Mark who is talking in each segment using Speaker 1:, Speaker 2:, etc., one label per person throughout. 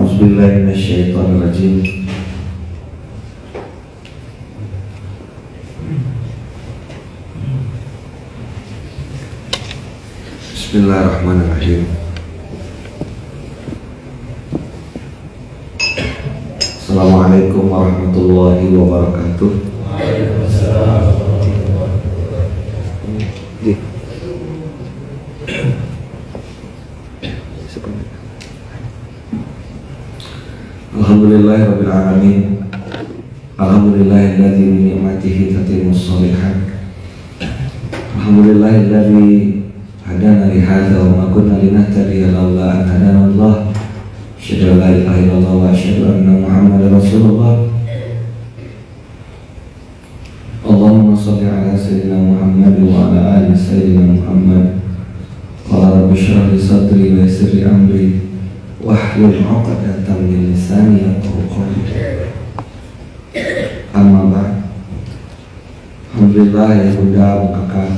Speaker 1: A'udzubillahi minasyaitonirrajim. Bismillahirrahmanirrahim. Assalamualaikum warahmatullahi wabarakatuh. Alhamdulillahirabbil alamin. Alhamdulillahilladzi bi ni'matihi tatimmus shalihat. Alhamdulillahilladzi hadana li hadza wa ma kunna linahtadiya laula an hadana Allah. Asyhadu an la ilaha illallah wa asyhadu anna Muhammadar Rasulullah. Allahumma shalli ala sayyidina Muhammad wa ala ali sayyidina Muhammad. Qala rabbi shrah li sadri wa yassir li amri wahlul 'uqdatam min lisani yafqahu qawli. Amma ba'd. Alhamdulillah ya Bunda Kakak.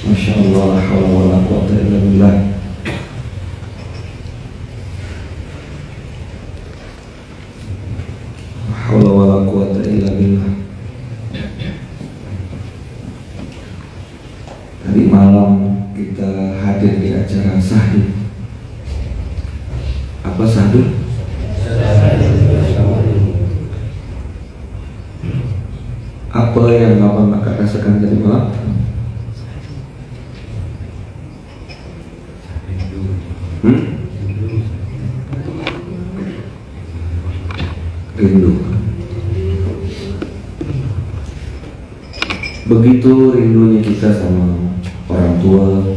Speaker 1: Masya Allah, la haula wa la quwwata illa billah. La haula wa la quwwata illa billah. Tadi malam kita hadir di acara sahdu. Apa sahdu? Apa yang Bapak rasakan tadi malam? Rindu. Begitu rindunya kita sama orang tua,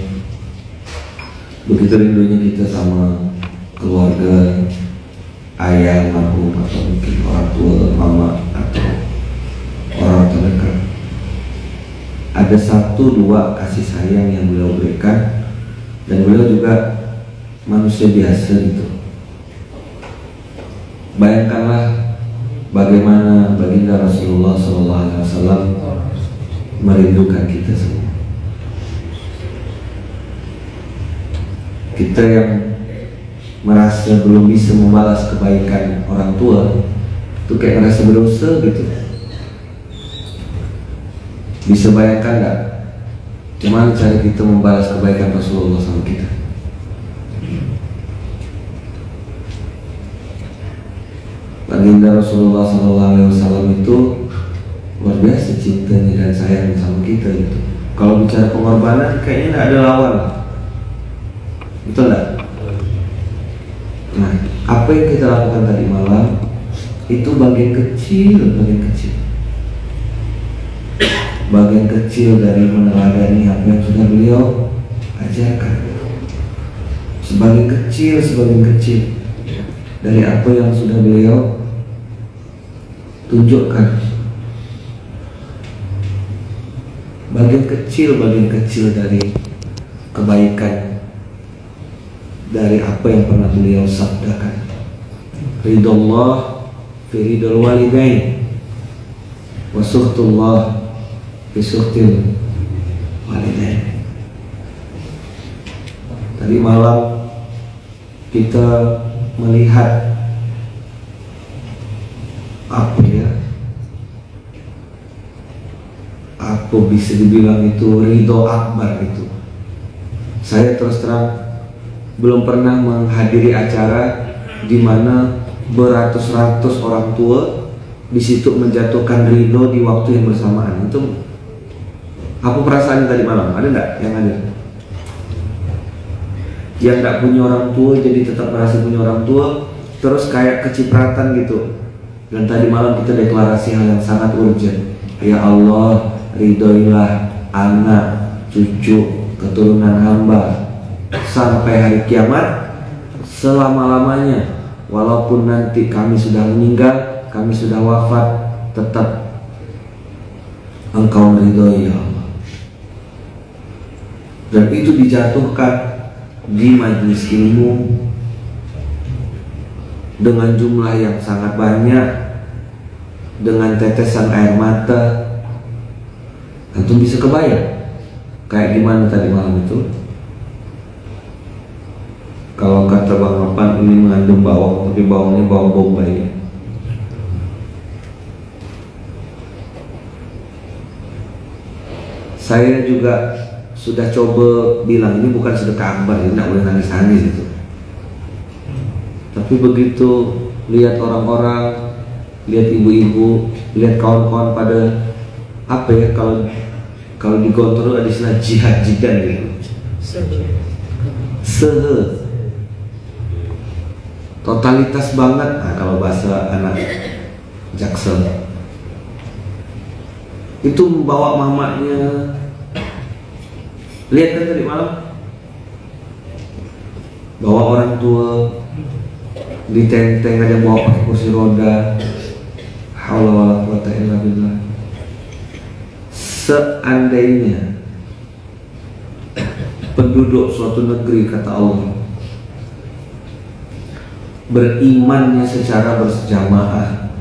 Speaker 1: begitu rindunya kita sama keluarga, ayah, almarhum, atau mungkin orang tua, mama, atau orang terdekat. Ada satu dua kasih sayang yang beliau berikan, dan beliau juga manusia biasa gitu. Bayangkanlah bagaimana baginda Rasulullah SAW merindukan kita semua. Kita yang merasa belum bisa membalas kebaikan orang tua itu kayak merasa berdosa gitu. Bisa bayangkan gak gimana cara kita membalas kebaikan Rasulullah sama kita? Baginda Rasulullah SAW itu luar biasa cintanya dan sayangnya sama kita gitu. Kalau bicara pengorbanan kayaknya gak ada lawan. Betul gak? Nah, apa yang kita lakukan tadi malam itu bagian kecil dari meneladani apa yang sudah beliau ajarkan. Sebagian kecil dari apa yang sudah beliau tunjukkan. Bagian kecil dari kebaikan dari apa yang pernah beliau sabdakan. Ridullah fi ridul walidain wa sukhtullah fi sukhtil walidain. Tadi malam kita melihat apa bisa dibilang itu ridho akbar itu. Saya terus terang belum pernah menghadiri acara di mana beratus-ratus orang tua di situ menjatuhkan ridho di waktu yang bersamaan. Itu apa perasaan tadi malam? Ada nggak yang hadir? Yang nggak punya orang tua jadi tetap merasa punya orang tua, terus kayak kecipratan gitu. Dan tadi malam kita deklarasi hal yang sangat urgent. Ya Allah, ridhoilah anak, cucu, keturunan hamba sampai hari kiamat selama-lamanya. Walaupun nanti kami sudah meninggal, kami sudah wafat, tetap Engkau meridhoi ya Allah. Dan itu dijatuhkan di majelis ilmu dengan jumlah yang sangat banyak, dengan tetesan air mata. Antum bisa kebayang kayak gimana tadi malam itu? Kalau kata Bang Mapan memang ini mengandung bawang, tapi bawangnya bawang bombay. Saya juga sudah coba bilang ini bukan sedekah akbar, ini tidak boleh nangis-nangis itu. Tapi begitu lihat orang-orang, lihat ibu-ibu, lihat kawan-kawan pada apa ya, kalau di Gontor ada istilah jihad-jidan gitu. Totalitas banget, nah, kalau bahasa anak Jaksel itu membawa mamanya. Lihat kan tadi malam, bawa orang tua ditenteng, ada yang bawa pakai kursi roda. Haula wala quwata illa billah. Seandainya penduduk suatu negeri, kata Allah, berimannya secara berjamaah,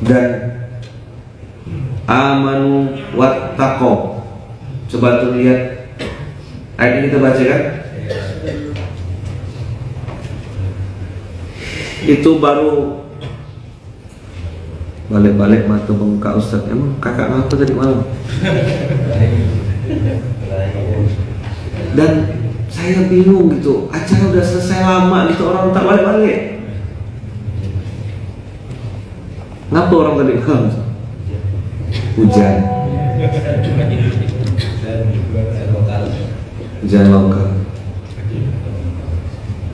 Speaker 1: dan amanu wattaqaw. Coba tuh lihat ayat ini, kita baca kan? Itu baru balik-balik mata bengkak Ustaz. Emang kakak ngapa tadi malam? Dan saya bingung gitu, acara udah selesai lama gitu, orang tak balik-balik. Ngapa orang tadi malam? Hujan. Hujan lokal.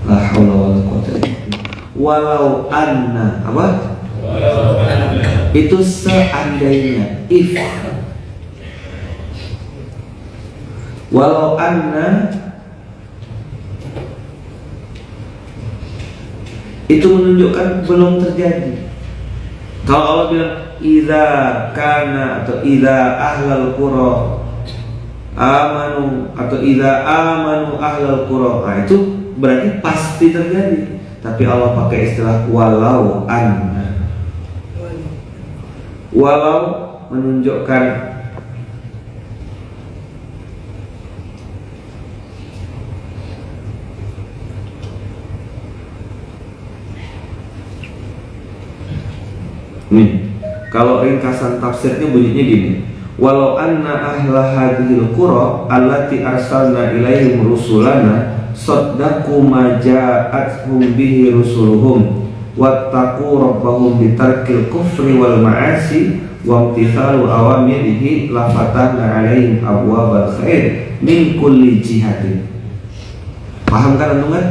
Speaker 1: La haula wala quwwata illa billah. Walau anna, apa? Itu seandainya, if. Walau anna itu menunjukkan belum terjadi. Kalau Allah bilang idza kana atau idza ahlal qura amanu atau idza amanu ahlal qura, nah itu berarti pasti terjadi. Tapi Allah pakai istilah walau anna. Walau menunjukkan kalau ringkasan tafsirnya bunyinya gini: walau anna ahla hadhil qura allati arsalna ilaihim rusulana saddaqu ma ja'atuhum bihi rusuluhum wattaqu rabbahum bitarkil kufri wal ma'asi wa imtithalu awamirihi lafatahna alaihim abwabal khair min kulli jihadin. Paham kan antum kan?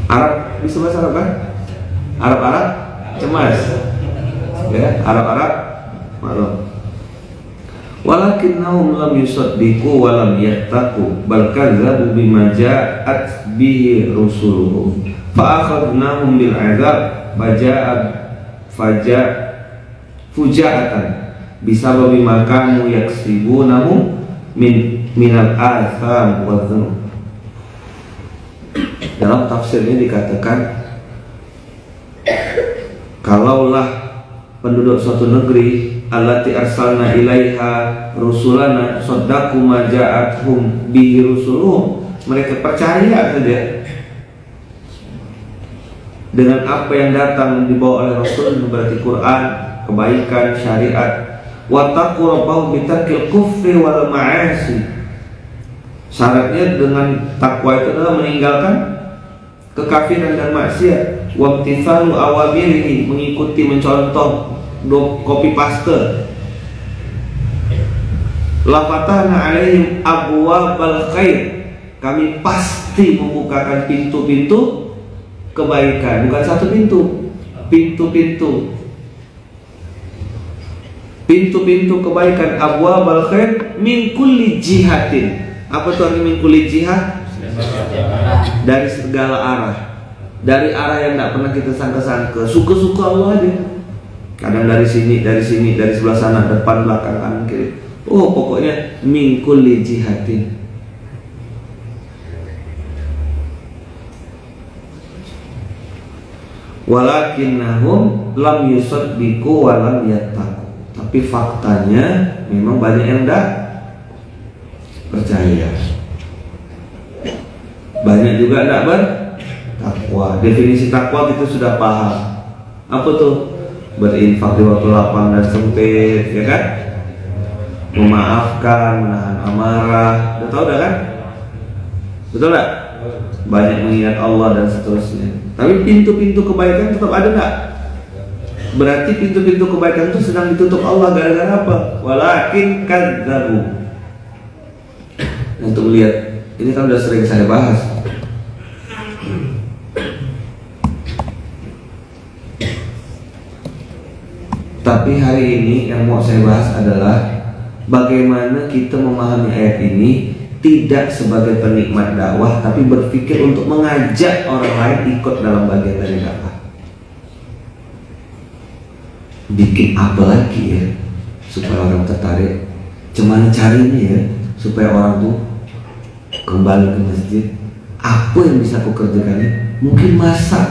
Speaker 1: Arab bisa bahasa Arab kan? Arab cemas ya, Arab maklum. Walakinnahum lam yusaddiqu wa lam yattaqu bal kadzabu bima ja'at bihi rusuluhum fa akhadnahum bil 'adzab fujaatan bisababi ma kanu yaksibunahu minal atham wa dzunub. Dalam tafsirnya dikatakan, kalaulah penduduk suatu negeri allati arsalna ilaiha rusulana saddaqu ma ja'atuhum bihi rusuluhum, mereka percaya saja dengan apa yang datang dibawa oleh Rasul, berarti Quran, kebaikan, syariat. Wattaqu rabbahum bitarkil kufri wal ma'asi. Syaratnya dengan takwa itu adalah meninggalkan kekafiran dan maksiat. Wa imtithalu awamirihi, mengikuti, mencontoh, copy paste. La fatahna alaihim abwabal khair, kami pasti membukakan pintu-pintu kebaikan, bukan satu pintu, pintu-pintu kebaikan. Abwabal khair min kulli jihadin. Apa tuh arti min kulli jihad? Dari segala arah, dari arah yang tidak pernah kita sangka-sangka. Suka-suka Allah aja. Kadang dari sini, dari sebelah sana, depan, belakang, kanan, kiri. Oh, pokoknya min kulli jihadin. Walakinnahum lam yusaddiqu wa lam yattaqu. Tapi faktanya memang banyak yang enggak percaya. Banyak juga tidak bertakwa. Definisi takwa kita sudah paham. Apa tuh? Berinfak di waktu lapang dan sempit, ya kan? Memaafkan, menahan amarah. Udah tahu dah kan? Betul tak? Banyak mengingat Allah dan seterusnya. Tapi pintu-pintu kebaikan tetap ada nggak? Berarti pintu-pintu kebaikan itu sedang ditutup Allah gara-gara apa? Walakin kadzabu. Untuk melihat, ini kan sudah sering saya bahas. Tapi hari ini yang mau saya bahas adalah bagaimana kita memahami ayat ini tidak sebagai penikmat dakwah, tapi berpikir untuk mengajak orang lain ikut dalam bagian dari dakwah. Bikin apa lagi ya supaya orang tertarik? Gimana caranya ya supaya orang tuh kembali ke masjid? Apa yang bisa aku kerjakan? Mungkin masak,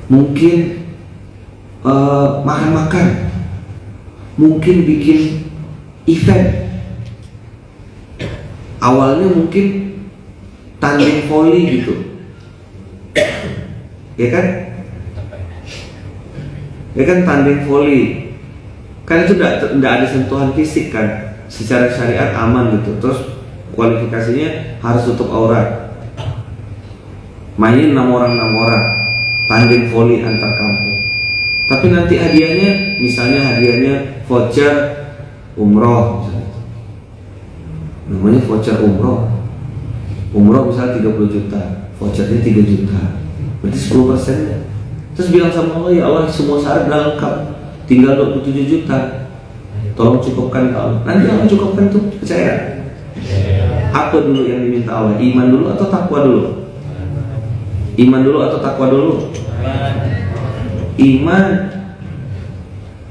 Speaker 1: mungkin makan-makan, mungkin bikin event. Awalnya mungkin tanding voli gitu, ya kan? Ya kan, tanding voli kan itu tidak ada sentuhan fisik kan, secara syariat aman gitu. Terus kualifikasinya harus tutup aurat, mainin 6 orang tanding voli antar kampung. Tapi nanti hadiahnya, misalnya hadiahnya voucher umroh misalnya. Namanya voucher umroh misalnya 30 juta, vouchernya 3 juta, berarti 10%. Terus bilang sama Allah, ya Allah semua syarat udah lengkap, tinggal 27 juta, tolong cukupkan Allah. Nanti Allah cukupkan tuh, percaya. Apa dulu yang diminta Allah? Iman dulu atau takwa dulu? Iman dulu atau takwa dulu?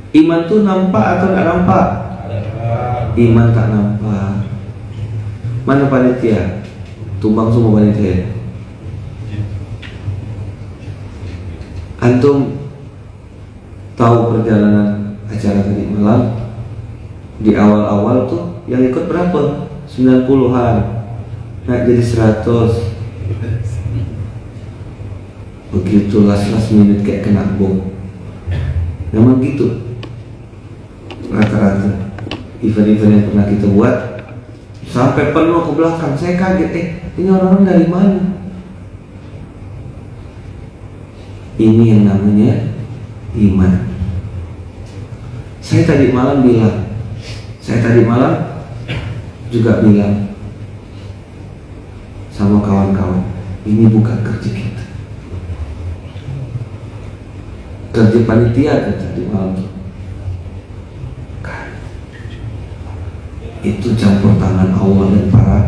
Speaker 1: Iman tuh nampak atau nggak nampak? Iman tak nampak. Mana panitia? Tumbang semua panitia. Antum tahu perjalanan acara tadi malam? Di awal-awal tuh yang ikut berapa? 90-an, naik jadi 100. Begitu last minute kayak kena bom. Memang gitu rata-rata event-event yang pernah kita buat, sampai penuh ke belakang. Saya kaget, ini orang-orang dari mana? Ini yang namanya iman. Saya tadi malam juga bilang sama kawan-kawan, ini bukan kerja kita, kerja panitia kerja di malam itu campur tangan Allah dan para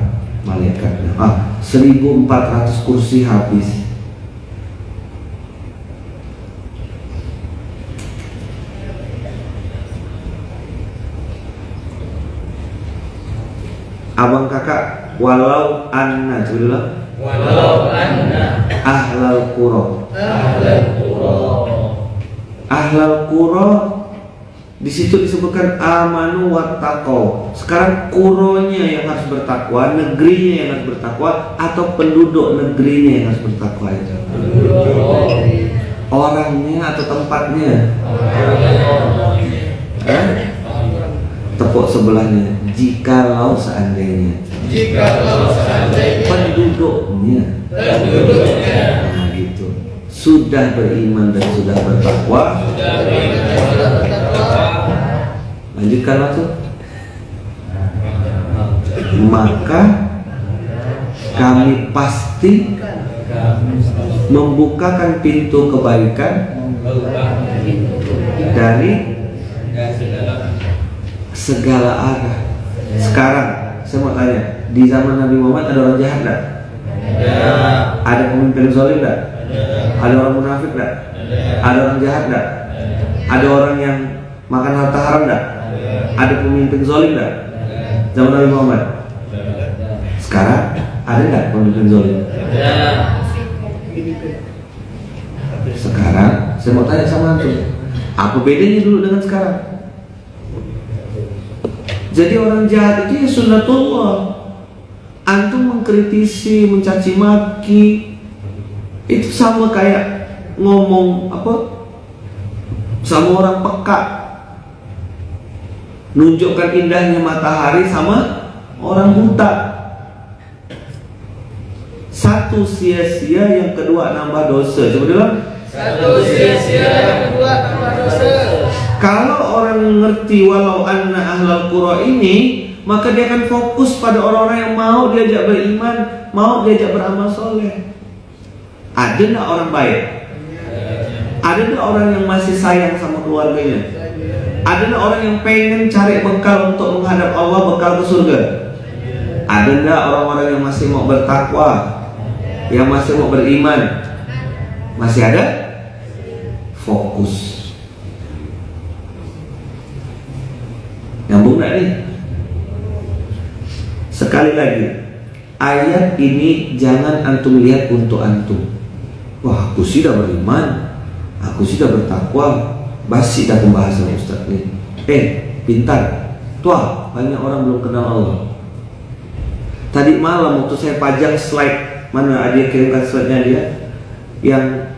Speaker 1: malaikatnya. 1.400 kursi habis. Abang kakak, walau anna ahlal qura di situ disebutkan amanu wattaqau. Sekarang kuronya yang harus bertakwa, negerinya yang harus bertakwa, atau penduduk negerinya yang harus bertakwa itu? Orangnya atau tempatnya? Tepuk sebelahnya. Jikalau seandainya penduduknya nah gitu sudah beriman dan sudah bertakwa, lanjutkanlah tuh, maka kami pasti membukakan pintu kebaikan dari segala arah. Sekarang saya mau tanya, di zaman Nabi Muhammad ada orang jahat enggak? Ada pemimpin zalim enggak? Ada orang munafik enggak? Ada orang jahat enggak? Ada orang yang makan harta haram enggak? Ada pemimpin zalim enggak? Zaman Nabi Muhammad. Sekarang ada enggak pemimpin zalim? Sekarang saya mau tanya sama antum, Apa bedanya dulu dengan sekarang? Jadi orang jahat itu ya sunnatullah. Antum mengkritisi, mencaci maki, itu sama kayak ngomong sama orang peka. Nunjukkan indahnya matahari sama orang buta. Satu sia-sia, yang kedua nambah dosa. Coba bilang.
Speaker 2: Satu sia-sia, yang kedua tambah dosa.
Speaker 1: Kalau orang ngerti walau anna ahlal qura ini, maka dia akan fokus pada orang-orang yang mau diajak beriman, mau diajak beramal soleh. Ada nggak orang baik? Ada nggak orang yang masih sayang sama keluarganya? Ada nggak orang yang pengen cari bekal untuk menghadap Allah, bekal ke surga? Ada nggak orang-orang yang masih mau bertakwa, yang masih mau beriman? Masih ada? Fokus. Nyambung gak nih? Sekali lagi, ayat ini jangan antum lihat untuk antum. Wah, aku sudah beriman, aku sudah bertakwa, basi dah pembahasan Ustaz nih. Pintar. Tuh, banyak orang belum kenal Allah. Tadi malam waktu saya pajang slide, mana ada kirimkan slide-nya dia, yang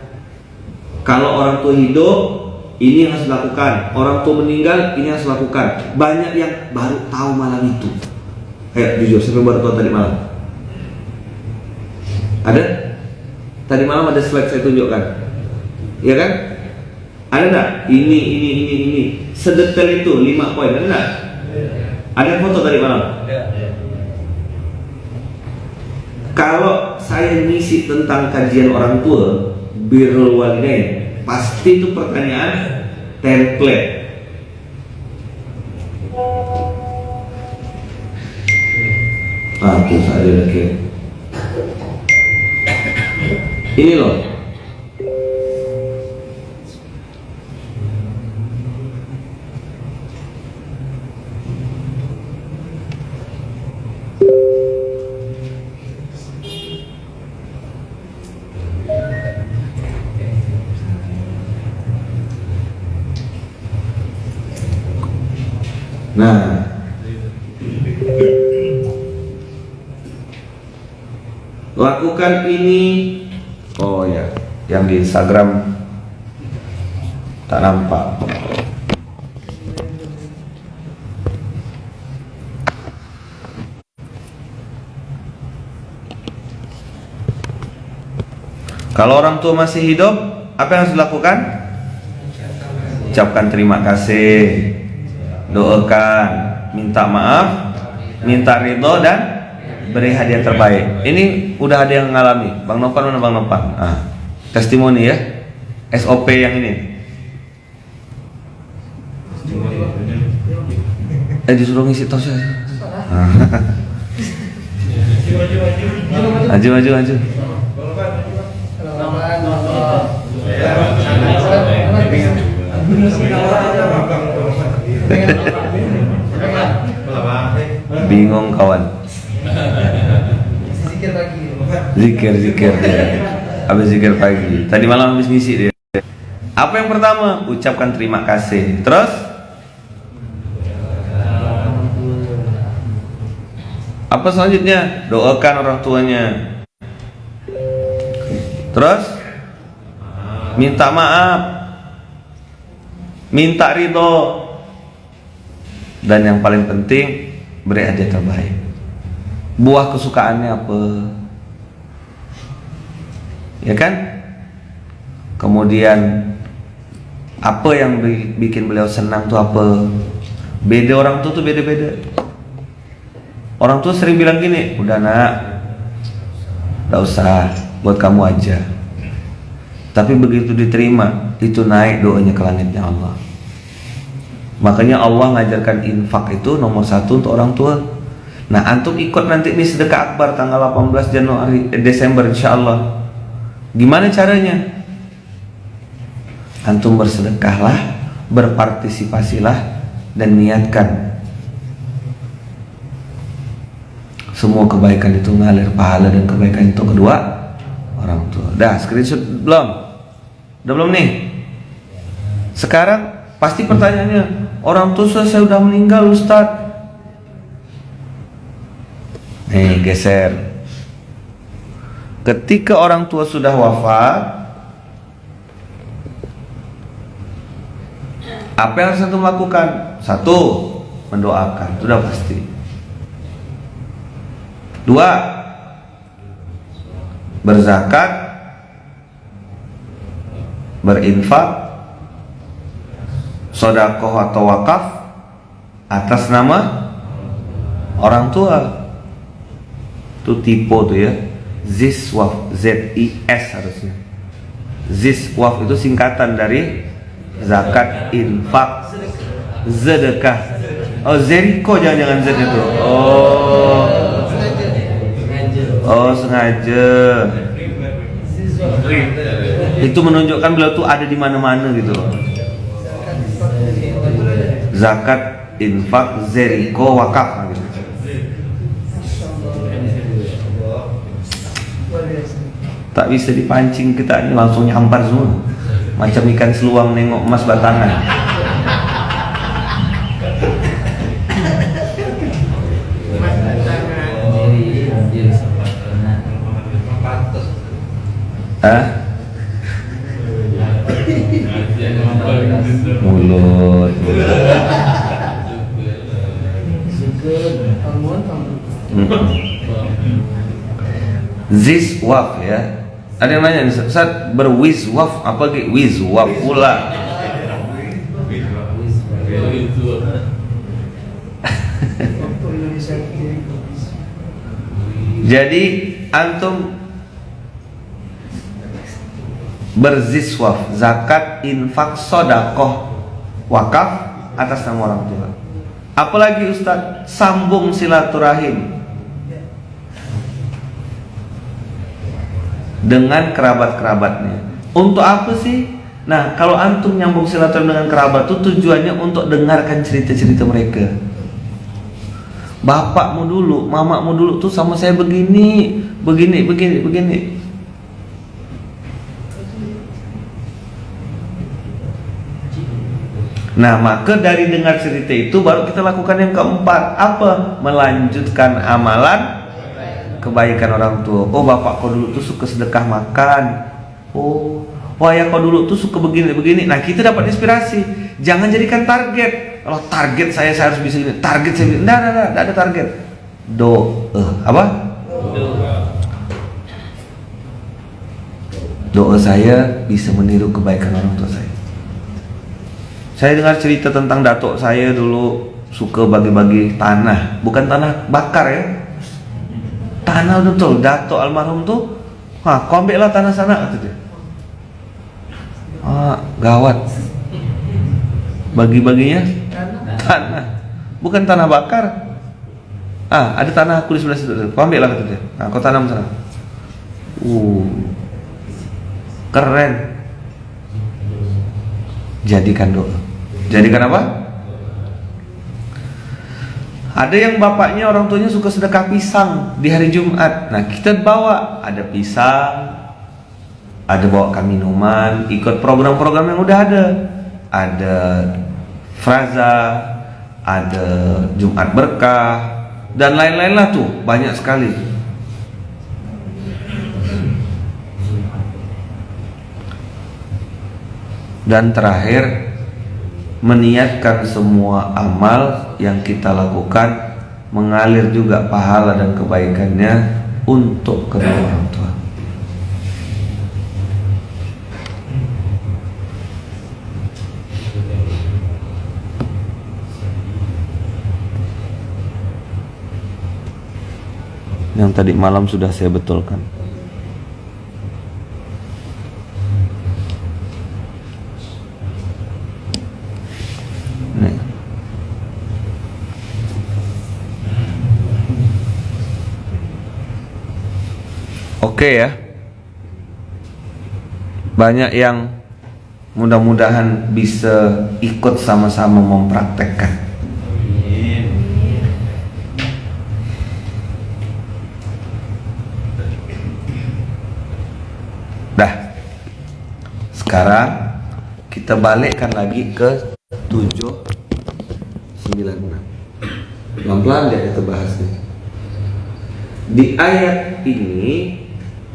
Speaker 1: kalau orang tua hidup ini yang harus dilakukan, orang tua meninggal ini yang harus dilakukan. Banyak yang baru tahu malam itu. Ayo jujur, siapa baru tahu tadi malam? Ada? Tadi malam ada slide saya tunjukkan, ya kan? Ada nggak? Ini. Sedetail itu 5 poin. Ada nggak? Ada foto tadi malam? Kalau saya ngisi tentang kajian orang tua, birrul walidain, pasti itu pertanyaan template. Terus ada lagi. Ini loh. Nah, lakukan ini. Oh ya, yang di Instagram tak nampak. Kalau orang tua masih hidup, apa yang harus dilakukan? Ucapkan terima kasih, doakan, minta maaf, minta ridho, dan beri hadiah terbaik. Ini udah ada yang ngalami. Bang Nopan mana Bang Nopan? Testimoni ya. SOP yang ini. Disuruh ngisi tos ya. Maju. Bingung kawan. Zikir dia. Habis zikir pagi. Tadi malam habis ngisi dia. Apa yang pertama? Ucapkan terima kasih. Terus apa selanjutnya? Doakan orang tuanya. Terus minta maaf, minta ridho, dan yang paling penting beri hadiah terbaik. Buah kesukaannya apa? Ya kan? Kemudian apa yang bikin beliau senang tuh apa? Beda orang tua tuh beda-beda. Orang tua sering bilang gini, udah nak, gak usah, buat kamu aja. Tapi begitu diterima, itu naik doanya ke langitnya Allah. Makanya Allah ngajarkan infak itu nomor 1 untuk orang tua. Nah, antum ikut nanti nih sedekah akbar tanggal 18 Desember insya Allah. Gimana caranya? Antum bersedekahlah, berpartisipasilah, dan niatkan semua kebaikan itu ngalir pahala dan kebaikan itu kedua orang tua. Dah screenshot belum? Udah belum nih? Sekarang Pasti pertanyaannya, orang tua saya sudah meninggal Ustadz. Nih geser. Ketika orang tua sudah wafat, apa yang harus antum lakukan? Satu, mendoakan, sudah pasti. Dua, berzakat, berinfak, sedekah atau wakaf atas nama orang tua. Itu tipe tuh ya, Ziswaf, ZIS harusnya. Ziswaf itu singkatan dari zakat, infak, sedekah. Oh, Zeriko jangan-jangan Z itu. Oh, sengaja. Itu menunjukkan beliau tuh ada di mana-mana gitu loh. Zakat, infak, Zeriko, wakaf gitu. Tak bisa dipancing kita ini, langsung nyampar semua. Macam ikan seluang nengok emas batangan. Hah? Mulut. Ziswaf ya. Ada yang nanya, Ustaz, berwiswaf apa ke wiswaf pula? Jadi antum berziswaf, zakat, infak, sodakoh, wakaf atas nama orang tua. Apalagi Ustaz, sambung silaturahim dengan kerabat-kerabatnya. Untuk apa sih? Nah, kalau antum nyambung silaturahim dengan kerabat itu tujuannya untuk dengarkan cerita-cerita mereka. Bapakmu dulu, mamamu dulu tuh sama saya begini, begini, begini, begini. Nah, maka dari dengar cerita itu baru kita lakukan yang keempat. Apa? Melanjutkan amalan kebaikan orang tua. Oh, bapak kau dulu tuh suka sedekah makan. Oh, wah ya kau dulu tuh suka begini-begini. Nah, kita dapat inspirasi. Jangan jadikan target. Kalau target saya harus bisa ini. Target saya, enggak ada target. Apa? Doa saya bisa meniru kebaikan orang tua saya. Saya dengar cerita tentang datuk saya dulu suka bagi-bagi tanah, bukan tanah bakar ya. Tanah betul, datuk almarhum tuh, kau ambil lah tanah sana kata dia. Gawat. Bagi-baginya tanah, bukan tanah bakar. Ada tanah aku di sebelah situ, kau ambil lah kata dia. Kau tanam sana. Keren. Jadikan doa. Jadikan apa? Ada yang bapaknya, orang tuanya suka sedekah pisang di hari Jumat. Nah, kita bawa, ada pisang, ada bawakan minuman, ikut program-program yang udah ada. Ada Fraza, ada Jumat Berkah, dan lain-lain lah tuh, banyak sekali. Dan terakhir, meniatkan semua amal yang kita lakukan mengalir juga pahala dan kebaikannya untuk kedua orang tua. Yang tadi malam sudah saya betulkan. Oke ya. Banyak yang mudah-mudahan bisa ikut sama-sama mempraktekkan. Dah. Sekarang kita balikkan lagi ke Pelan-pelan ya kita bahas nih. Di ayat ini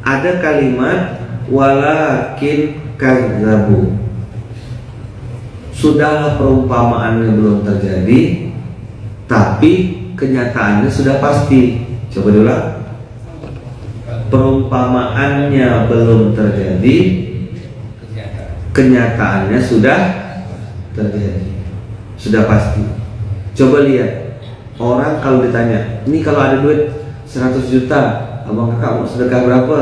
Speaker 1: ada kalimat walakin kadzabu. Sudahlah perumpamaannya belum terjadi, tapi kenyataannya sudah pasti. Coba dulu. Perumpamaannya belum terjadi, kenyataannya sudah terjadi, sudah pasti. Coba lihat, orang kalau ditanya, ini kalau ada duit 100 juta, abang kakak mau sedekah berapa?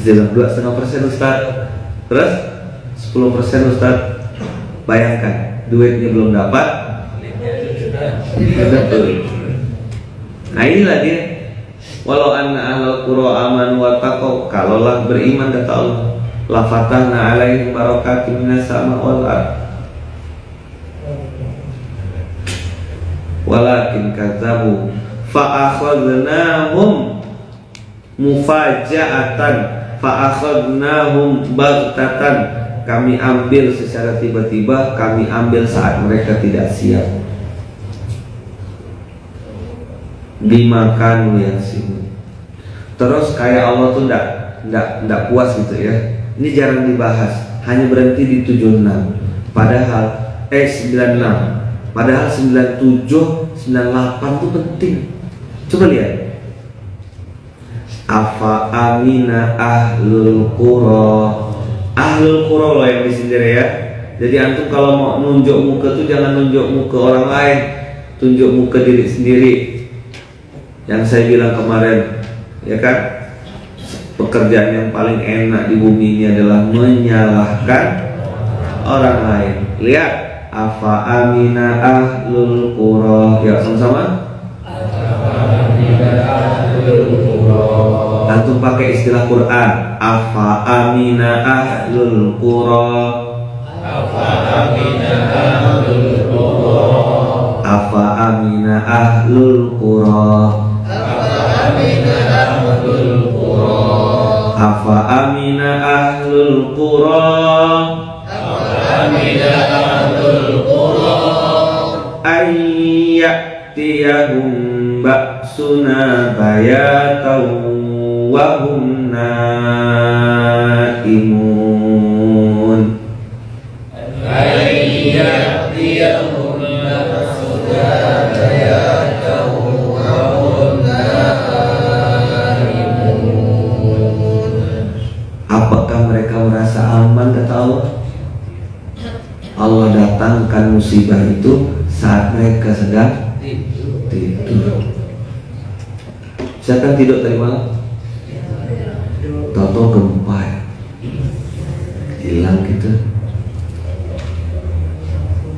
Speaker 1: Dia bilang 2,5% Ustaz. Terus 10% Ustaz. Bayangkan, duitnya belum dapat. Nah inilah dia. Walau anna ahlal qura amanu wa taqaw, kalaulah beriman kata Allah, la fatahna alaihim barakatim minas sama wal ard. Walakin kadzabu fa akhadnahum mufaja'atan, fa akhadnahum baghtatan, kami ambil secara tiba-tiba, kami ambil saat mereka tidak siap. Dimakan yasin. Terus kayak Allah tuh enggak puas gitu ya. Ini jarang dibahas, hanya berhenti di 76. Padahal 96. Padahal 97, 98 itu penting. Coba lihat. Afa amina ahlul qura. Ahlul qura loh yang disindir ya. Jadi antum kalau mau nunjuk muka tuh jangan nunjuk muka orang lain, tunjuk muka diri sendiri. Yang saya bilang kemarin, ya kan? Pekerjaan yang paling enak di bumi ini adalah menyalahkan orang lain. Lihat, afa amina ahlul qura. Ya sama-sama. Antum pakai istilah Quran. Afa amina ahlul qura. Afa amina ahlul qura. Afa amina ahlul qura. Afa amina ahlul qura. Ayyatiyahum ba'suna bayatan wa hum naimun. Ayyatiyahum ba'suna bayatan wa hum naimun. Apakah mereka merasa aman kata Allah? Allah datangkan musibah itu saat mereka sedang tidur. Siapa yang tidur tadi malam? Tahu-tahu gempa ya? Hilang gitu.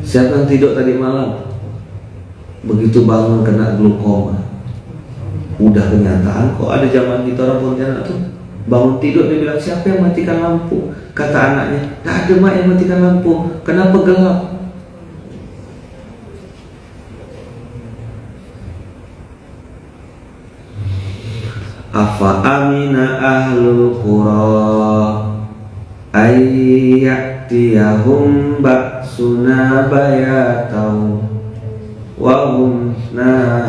Speaker 1: Siapa yang tidur tadi malam? Begitu bangun kena glukoma. Udah kenyataan kok ada zaman kita orang Pontianak tuh bangun tidur dia bilang siapa yang matikan lampu? Kata anaknya, tak ada mak yang matikan lampu. Kenapa gelap? Afa amina ahlul qura ayyatiyahum ba'suna bayatan wa hum naimun.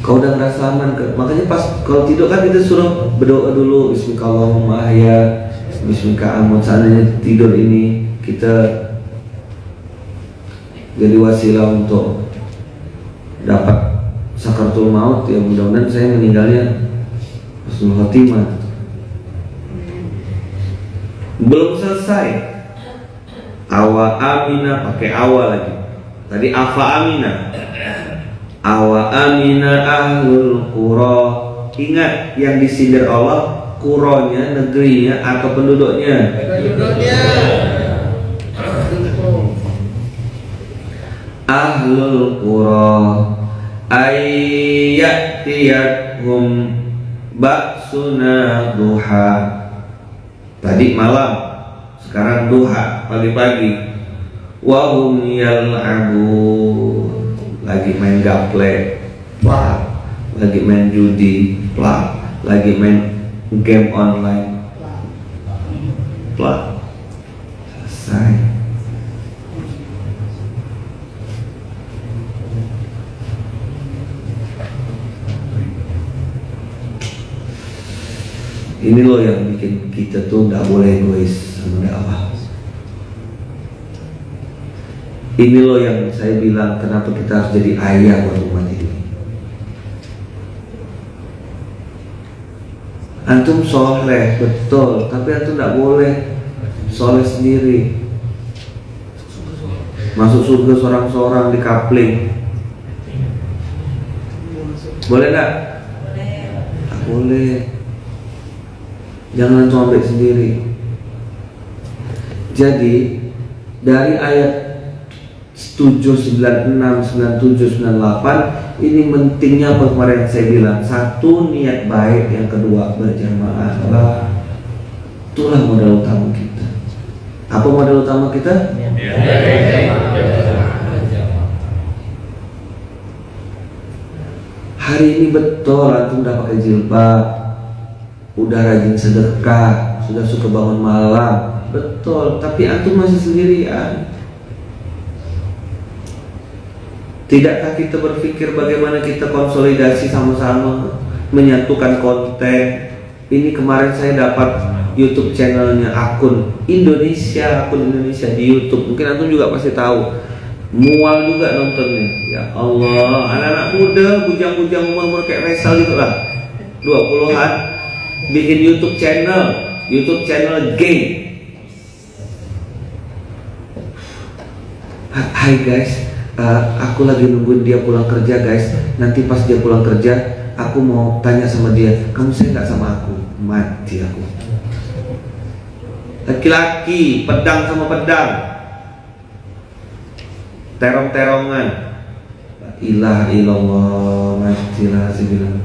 Speaker 1: Kau udah ngerasa aman ke? Makanya pas kalau tidur kan kita suruh berdoa dulu, bismillahirrahmanirrahim ya, bismillahirrahmanirrahim. Seandainya tidur ini kita jadi wasilah untuk dapat sakaratul maut, ya mudah-mudahan saya meninggalnya husnul khotimah. Belum selesai. Awa amina pakai awa lagi. Tadi afa amina. Awa amina ahlul qura. Ingat yang disindir Allah quranya, negerinya atau penduduknya? Penduduknya. Ahlul qura ayyatiyahum ba'suna duha. Tadi malam, sekarang duha, pagi-pagi. Wa hum yal'abun, lagi main gaple. Wah, lagi main judi, plak, lagi main game online, plak, selesai. Ini loh yang bikin kita tuh nggak boleh egois sama dakwah. Ini loh yang saya bilang kenapa kita harus jadi ayah buat umat ini. Antum soleh betul, tapi antum nggak boleh soleh sendiri. Masuk surga seorang-seorang di kapling. Boleh nggak? Tak boleh. Jangan antum ambil sendiri. Jadi dari ayat 7, 96, 97, 98 ini pentingnya apa kemarin saya bilang. Satu, niat baik. Yang kedua, berjamaah. Itulah modal utama kita. Apa modal utama kita? Hari ini betul antum udah pakai jilbab, udah rajin sedekah, sudah suka bangun malam, betul. Tapi antum masih sendirian. Tidakkah kita berpikir bagaimana kita konsolidasi sama-sama, menyatukan konten? Ini kemarin saya dapat YouTube channelnya akun Indonesia di YouTube. Mungkin antum juga pasti tahu. Mual juga nontonnya. Ya Allah, anak-anak muda, bujang-bujang umur kayak Resal gitu lah, 20-an, bikin YouTube channel gay. Hai guys, aku lagi nungguin dia pulang kerja guys. Nanti pas dia pulang kerja, aku mau tanya sama dia, kamu sayang nggak sama aku? Mati aku. Laki-laki, pedang sama pedang, terong-terongan. La ilaha illallah, matilah saya bilang.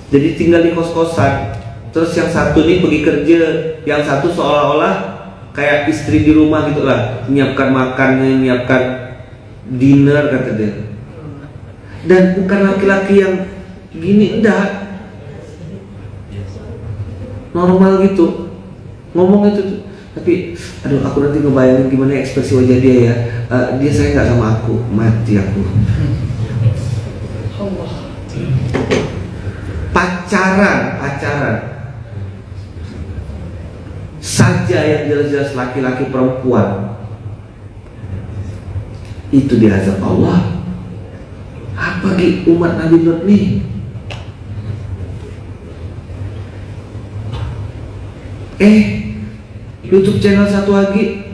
Speaker 1: Jadi tinggal di kos-kosan. Terus yang satu nih pergi kerja, yang satu seolah-olah kayak istri di rumah gitu lah, menyiapkan makannya, menyiapkan dinner kata dia. Dan bukan laki-laki yang gini, enggak, normal gitu ngomong itu. Tapi aduh, aku nanti ngebayangin gimana ekspresi wajah dia ya. Dia sayang nggak sama aku? Mati aku. Pacaran saja yang jelas-jelas laki-laki perempuan itu diazab Allah. Apa ki umat Nabi Lut nih? YouTube channel satu lagi,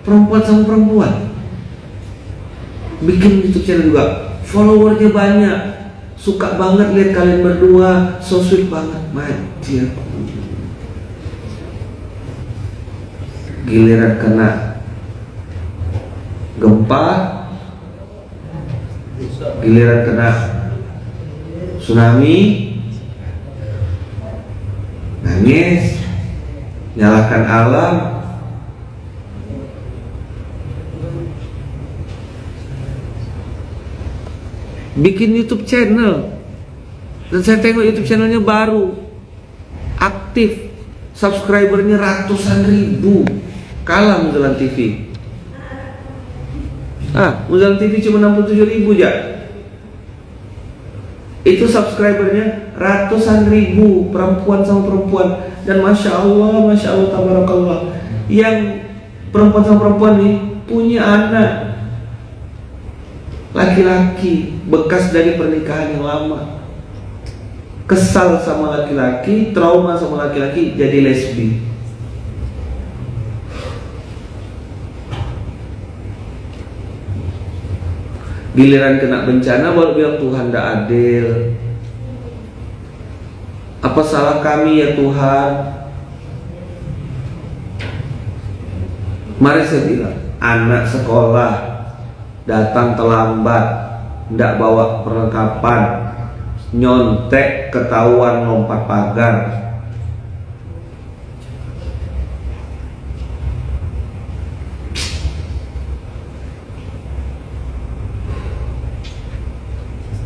Speaker 1: perempuan sama perempuan, bikin YouTube channel juga, followernya banyak, suka banget lihat kalian berdua, so sweet banget. Mati aku. Giliran kena gempa, giliran kena tsunami, nangis, nyalahkan alam. Bikin YouTube channel, dan saya tengok YouTube channelnya baru, aktif, subscribernya ratusan ribu, kalah Muzalan TV. Muzalan TV cuma 67.000 aja. Itu subscribernya ratusan ribu, perempuan sama perempuan. Dan masya Allah, tabarakallah, yang perempuan sama perempuan nih punya anak laki-laki bekas dari pernikahan yang lama, kesal sama laki-laki, trauma sama laki-laki, jadi lesbi. Giliran kena bencana baru bilang Tuhan tidak adil. Apa salah kami ya Tuhan? Mari saya bilang, anak sekolah datang terlambat, tidak bawa perlengkapan, nyontek, ketahuan lompat pagar.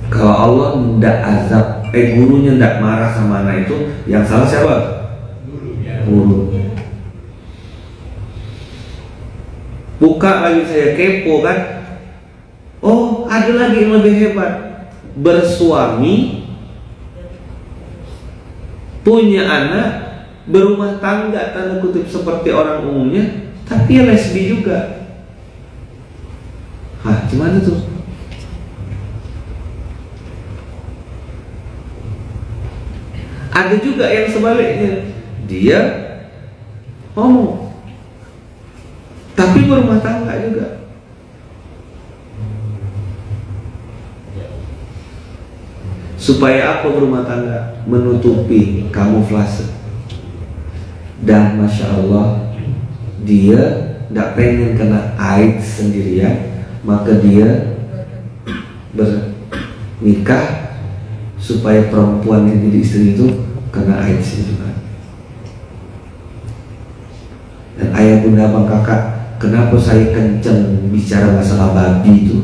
Speaker 1: Kalau Allah ndak azab, gurunya ndak marah sama anak itu, yang salah siapa? Guru. Buka lagi saya kepo kan. Oh, ada lagi yang lebih hebat. Bersuami, punya anak, berumah tangga tanda kutip seperti orang umumnya, tapi lesbi juga. Hah, gimana tuh? Ada juga yang sebaliknya, dia homo tapi berumah tangga juga. Supaya apa berumah tangga? Menutupi kamuflase. Dan Masya Allah, dia tidak pengen kena AIDS sendirian, maka dia bernikah supaya perempuan yang jadi istri itu kena AIDS juga. Dan ayah bunda abang kakak, kenapa saya kenceng bicara masalah babi itu?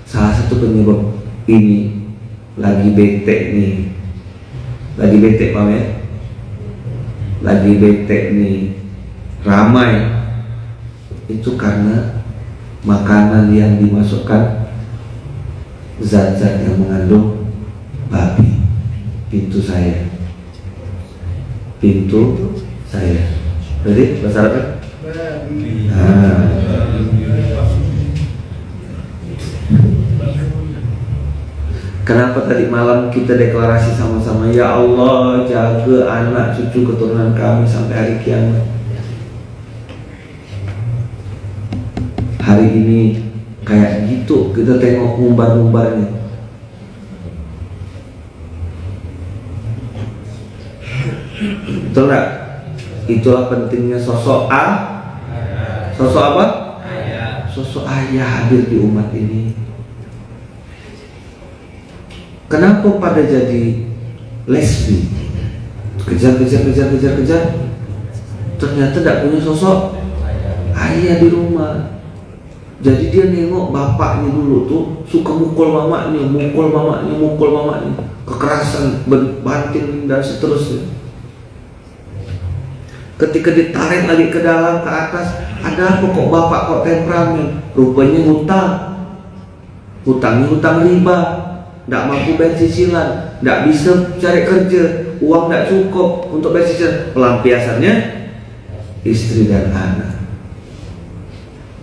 Speaker 1: Salah satu penyebab ini, lagi bete nih, lagi bete Pak ya, lagi bete nih, ramai. Itu karena makanan yang dimasukkan zat-zat yang mengandung babi. Pintu saya. Jadi bahasa Arab kan? Kenapa tadi malam kita deklarasi sama-sama, ya Allah jaga anak cucu keturunan kami sampai hari kiamat. Hari ini kayak gitu kita tengok umbar-umbarnya. Betul nggak? Itulah pentingnya sosok sosok apa? Sosok ayah hadir di umat ini. Kenapa pada jadi lesbi? Kejar. Ternyata tidak punya sosok ayah di rumah. Jadi dia nengok bapaknya dulu tuh suka mukul mamanya, kekerasan, banting dan seterusnya. Ketika ditarik lagi ke dalam, ke atas, ada apa kok bapak kok temperamen? Rupanya hutangnya hutang riba, tidak mampu bayar cicilan, tidak bisa cari kerja, uang tidak cukup untuk bayar cicilan. Pelampiasannya istri dan anak.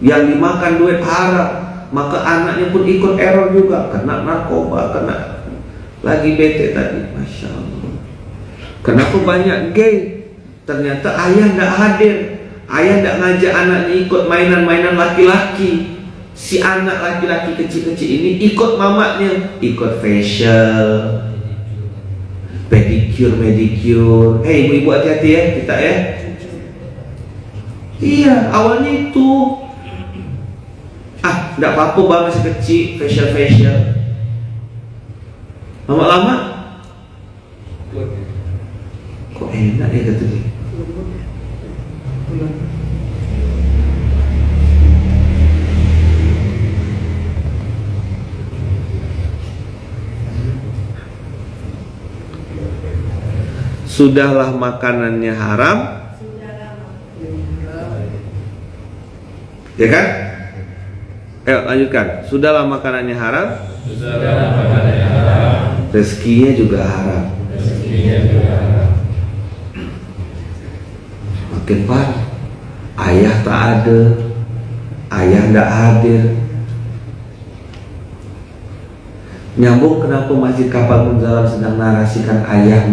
Speaker 1: Yang dimakan duit haram, maka anaknya pun ikut error juga, kena narkoba, kena lagi bete tadi, Masya Allah. Kenapa banyak gay? Ternyata ayah tidak hadir, ayah tidak ngajak anaknya ikut mainan-mainan laki-laki. Si anak laki-laki kecil-kecil ini ikut mamanya, ikut facial, pedicure, medicure. Hei ibu-ibu hati-hati ya, kita ya. Iya, awalnya itu tidak apa-apa bang masih kecil, facial. Lama-lama kok enak ya kata dia. Sudahlah makanannya haram, ya kan? Ayo lanjutkan. Sudahlah makanannya haram, rezekinya juga haram. Makin parah. Ayah tak ada, ayah tidak hadir. Nyambung kenapa Masjid Kapal Munzalam sedang narasikan ayah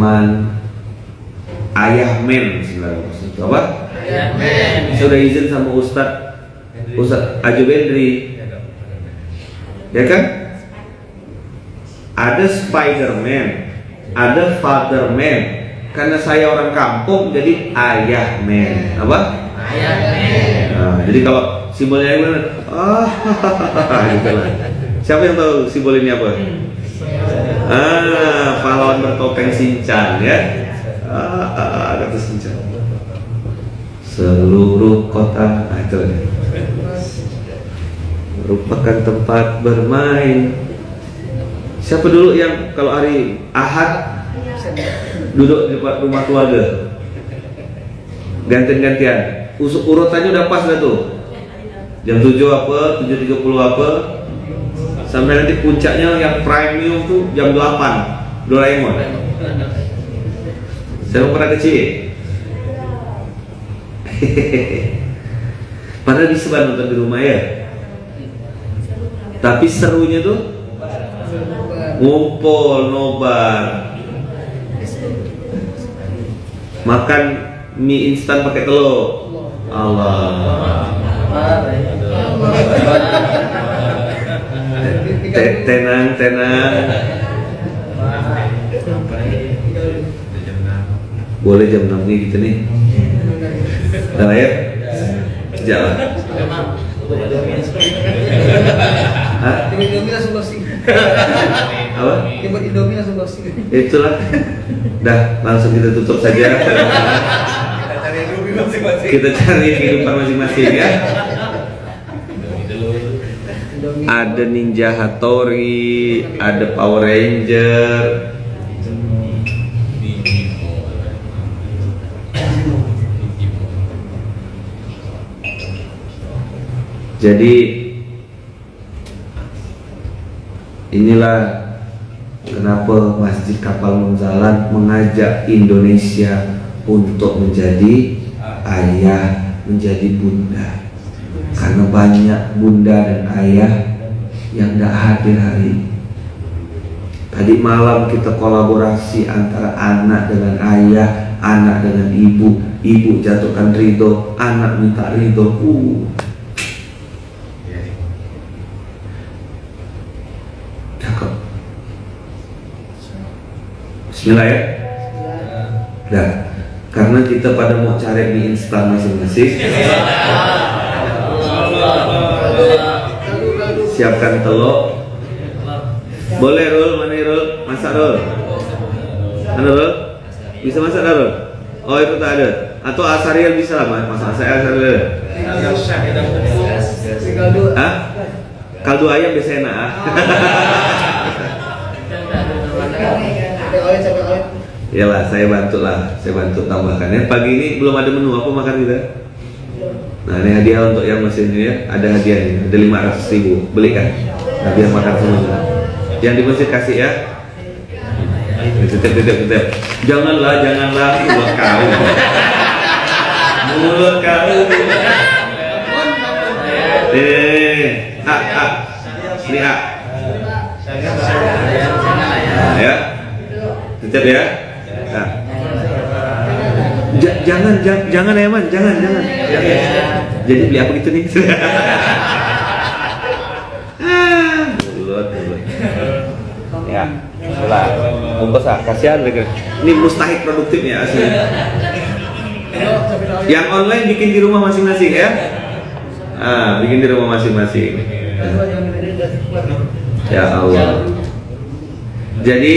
Speaker 1: men sebenarnya maksudnya apa? Ayah men. Sudah izin sama Ustadz Ajo Bendri, ya kan? Ada Spiderman, ada Fatherman. Karena saya orang kampung, jadi ayah men. Apa? Ayah men. Nah, jadi kalau simbolnya gimana? Gitu lah. Siapa yang tahu simbol ini apa? Pahlawan bertopeng Shinchan ya. Kata Shinchan. Seluruh kota, itu merupakan tempat bermain Siapa dulu yang kalau hari Ahad duduk di depan rumah keluarga? Gantian-gantian. Urutannya udah pas dah tuh. Jam 7 apa, 7.30 apa. Sampai nanti puncaknya yang premium tuh jam 8. Doraemon. Saya pernah kecil. Padahal bisa banget nonton di rumah ya. Tapi serunya tuh ngumpul, nobar, makan mie instan pakai telur. Allah. Tenang. Boleh jam 6 nih gitu nih. Udah lah ya. Sejak lah. Hah?
Speaker 2: Indomie langsung closing.
Speaker 1: Apa?
Speaker 2: Indomie langsung closing.
Speaker 1: Itulah. Dah, langsung kita tutup saja. Kita cari kehidupan masing-masing ya. Ada Ninja Hattori, ada Power Ranger. Jadi inilah kenapa Masjid Kapal Munzalan mengajak Indonesia untuk menjadi ayah, menjadi bunda. Karena banyak bunda dan ayah yang tidak hadir hari ini. Tadi malam kita kolaborasi antara anak dengan ayah, anak dengan ibu. Ibu jatuhkan ridho, anak minta ridho. Cakep. Bismillah ya. Dah. Karena kita pada mau cari mie instan masing-masing. Siapkan telur. Boleh Rul, mana Rul? Masak Rul. Mana Rul? Bisa masak Rul? Oh itu tak ada. Atau Asariel bisa lah masak Asariel. Hah? Kaldu ayam biasa enak. Iyalah, saya bantu tambahkan ya. Pagi ini belum ada menu, apa makan kita? Nah ini hadiah untuk yang masih ini ya. Ada hadiahnya, ada 500.000. Beli kan? Nah, biar makan semua. Yang di masjid kasih ya. Titip. Janganlah mulut kau. Mulut kau. Ini A. Ya. Titip ya. Nah. Jangan Eman, jangan. Jadi beli apa gitu nih? Mulut. Ya, itulah. Bungkus kasihan mereka. Ini mustahik produktifnya asli. Yang online bikin di rumah masing-masing ya. Bikin di rumah masing-masing. Ya Allah. Jadi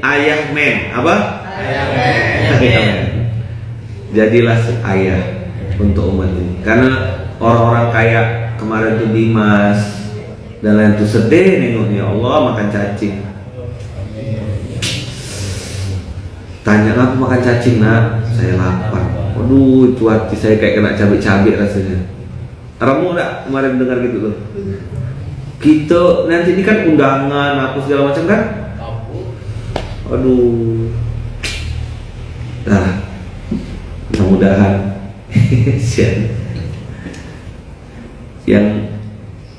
Speaker 1: ayah men, apa? Ayah men. Jadilah ayah untuk umat ini. Karena orang-orang kaya kemarin tuh Dimas dan lain tuh sedih nengoknya, Allah makan cacing. Tanya apa makan cacing nak? Saya lapar. Waduh, itu hati saya kayak kena cabai-cabai rasanya. Kamu enggak kemarin dengar gitu loh? Kita nanti ini kan undangan apa segala macam kan? Aduh. Nah, mudah-mudahan yang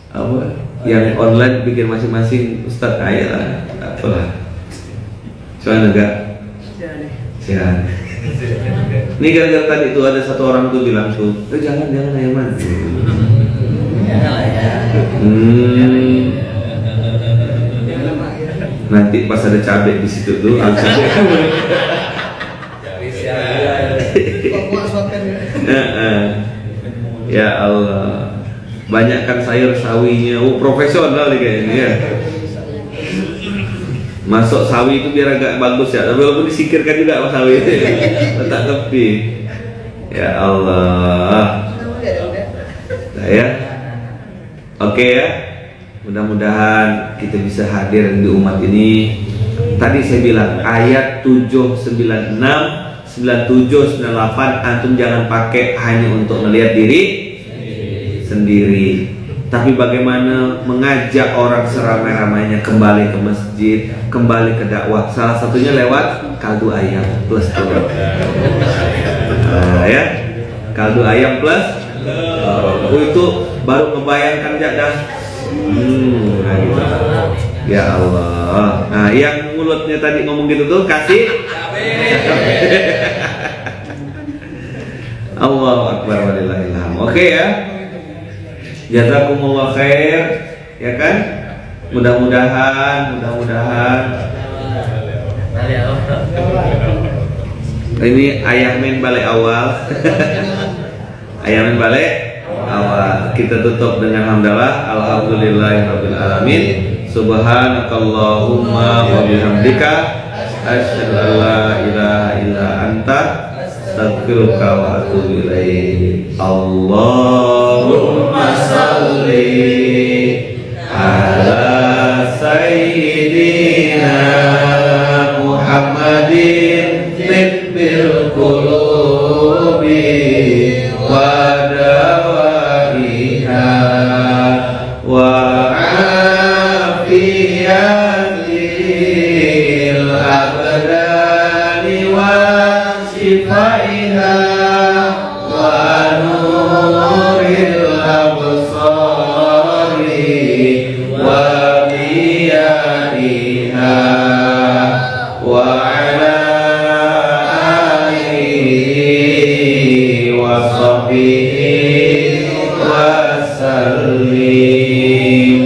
Speaker 1: apa? Yang online bikin masing-masing Ustadz kaya lah, apalah. Cuman enggak. Jangan. Ini gara-gara tadi itu ada satu orang tuh bilang tuh, jangan Ayman. Nanti pas ada cabai di situ tuh, ya Allah, banyakkan sayur sawinya. Profesional nih kayaknya ya. Masuk sawi itu biar agak bagus ya, tapi walaupun disikirkan juga sawi itu letak tepi. Ya Allah. Nah, ya. Oke ya. Mudah-mudahan kita bisa hadir di umat ini. Tadi saya bilang ayat 796, 97, 98 antum jangan pakai hanya untuk melihat diri sendiri, tapi bagaimana mengajak orang seramai-ramainya kembali ke masjid, kembali ke dakwah. Salah satunya lewat kaldu ayam plus telur. Ya, kaldu ayam plus itu baru membayangkan jadah. Nah gitu. Ya Allah. Nah, yang mulutnya tadi ngomong gitu tuh kasih Allahu Akbar walillahil hamd. Oke ya. Jazakumullah khair, ya kan? Mudah-mudahan ini ayah main balik awal. Ayah main balik awal. Kita tutup dengan hamdalah. Alhamdulillahirabbil alamin. Subhanakallahumma wa bihamdika asyhadu an la ilaha illa anta astaghfiruka wa atubu ilaik. Allahumma shalli ala sayyidina Muhammadin tibbil qulubi wa dawaiha wa afiyatil abdani wa shifaiha wa nuril absari wa biyadiha wa ala alihi wa sahbihi wa sallim.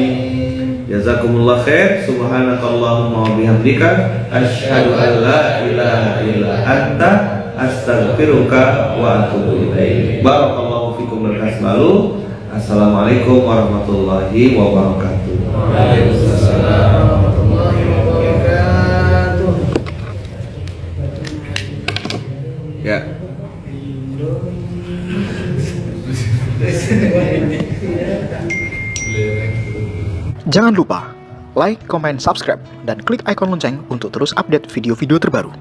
Speaker 1: Jazakumullah khair. Subhanakallahumma wa bihamdika asyhadu an la ilaha illa anta astaghfiruka wa atubu ilaik. Barakallahu fikum, berkah selalu. Assalamualaikum warahmatullahi wabarakatuh.
Speaker 2: Waalaikumsalam warahmatullahi wabarakatuh.
Speaker 1: Ya.
Speaker 3: Jangan lupa like, comment, subscribe, dan klik icon lonceng untuk terus update video-video terbaru.